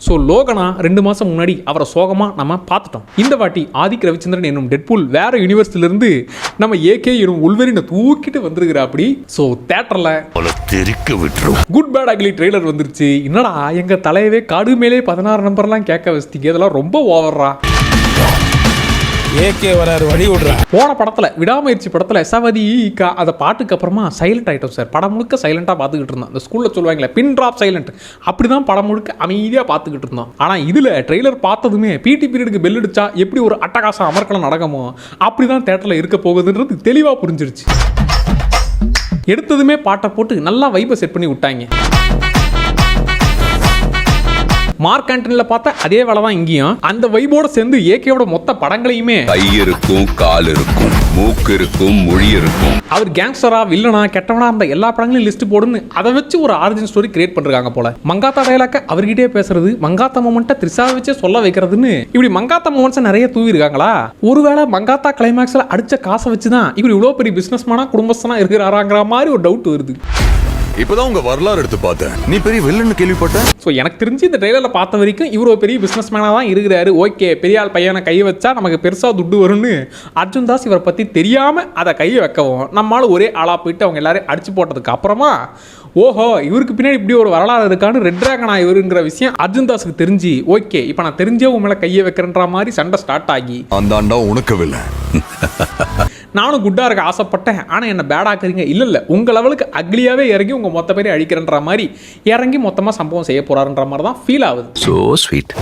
So லோகனா 2 மாதம் முன்னாடி அவரை சோகமாக நம்ம பார்த்துட்டோம். இந்த வாட்டி ஆதிக் ரவிச்சந்திரன் என்னும் டெட்பூல் வேற யூனிவர்ஸ்லேருந்து நம்ம ஏகே எனும் உள்வெரினை தூக்கிட்டு வந்திருக்கிறா. அப்படி ஸோ தேட்டரில் குட் பேட் அக்லி ட்ரெய்லர் வந்துருச்சு. என்னடா எங்க தலையவே காடு மேலே 16 நம்பர்லாம் கேட்க வச்சிட்டீங்க, இதெல்லாம் ரொம்ப ஓவர்ரா. ஏகே வராரு வழி விடுறா. போன படத்தில் விடாமுயற்சி படத்தில் சவதி அந்த பாட்டுக்கு அப்புறமா சைலண்ட் ஆகிட்டோம் சார். படம் முழுக்க சைலண்டாக பார்த்துக்கிட்டு இருந்தோம். அந்த ஸ்கூலில் சொல்லுவாங்களே பின் ட்ராப் சைலண்ட், அப்படி தான் படம் முழுக்க அமைதியாக பார்த்துக்கிட்டு இருந்தோம். ஆனால் இதில் ட்ரெய்லர் பார்த்ததுமே பிடி பீரியடுக்கு பெல் அடிச்சா எப்படி ஒரு அட்டகாசம் அமர்க்கலாம் நடக்குமோ அப்படி தான் தேட்டரில் இருக்க போகுதுன்றது தெளிவாக புரிஞ்சிருச்சு. எடுத்ததுமே பாட்டை போட்டு நல்லா வைப்பை செட் பண்ணி விட்டாங்க. மார்க் ஆண்டனில பார்த்தா அதே வேலை தான் இங்கேயும். அந்த வைபோட சேர்ந்து ஏகேவோட மொத்த படங்களையுமே கை இருக்கும், கால் இருக்கும், மூக்கு இருக்கும், மொழி இருக்கும், அவர் கேங்ஸ்டரா வில்லனா கெட்டவனா அந்த எல்லா படங்களையும் லிஸ்ட் போடுன்னு அதை வச்சு ஒரு ஆரிஜின் ஸ்டோரி கிரியேட் பண்றாங்க போல. மங்காத்தா டயலாக்க அவர்கிட்டே பேசுறது, மங்காத்தா மொமெண்ட்டை த்ரிஷாவை வச்சே சொல்ல வைக்கிறதுன்னு இப்படி மங்காத்தா மொமெண்ட்ஸை நிறைய தூவி இருக்காங்களா. ஒருவேளை மங்காத்தா கிளைமேக்ஸ்ல அடிச்ச காசை வச்சுதான் இவர் இவ்வளவு பெரிய பிசினஸ் மேனா குடும்பஸ்தனா இருக்கிறாராங்கிற மாதிரி ஒரு டவுட் வருது. இப்பதான் உங்க வரலாறு எடுத்து பார்த்தேன். நீ பெரிய வில்லன்னு கேள்விப்பட்டேன். ஸோ எனக்கு தெரிஞ்சு இந்த ட்ரெய்லர்ல பார்த்த வரைக்கும் இவர் ஒரு பெரிய பிசினஸ் மேனா தான் இருக்கிறாரு. ஓகே, பெரிய ஆள் பையனை கையை வச்சா நமக்கு பெருசா துட்டு வரும்னு அர்ஜுன் தாஸ் இவரை பத்தி தெரியாம அதை கையை வைக்கவும் நம்மளால ஒரே ஆளா போயிட்டு அவங்க எல்லாரும் அடிச்சு போட்டதுக்கு அப்புறமா ஓஹோ இவருக்கு பின்னாடி இப்படி ஒரு வரலாறு இருக்கான்னு ரெட் டிராகனா இவருங்கிற விஷயம் அர்ஜுன் தாஸுக்கு தெரிஞ்சு ஓகே இப்போ நான் தெரிஞ்சே உன் மேலே கையை வைக்கிறேன்ற மாதிரி சண்டை ஸ்டார்ட் ஆகி அந்த உனக்கவில்லை. நானும் குட்டா இருக்க ஆசைப்பட்டேன், ஆனால் என்ன பேடாக்குறீங்க. இல்லை உங்கள் லெவலுக்கு அக்லியாவே இறங்கி உங்கள் மொத்த பேரையும் அழிக்கிறன்ற மாதிரி இறங்கி மொத்தமாக சம்பவம் செய்ய போறாருன்ற மாதிரி தான் ஃபீல் ஆகுது. So sweet.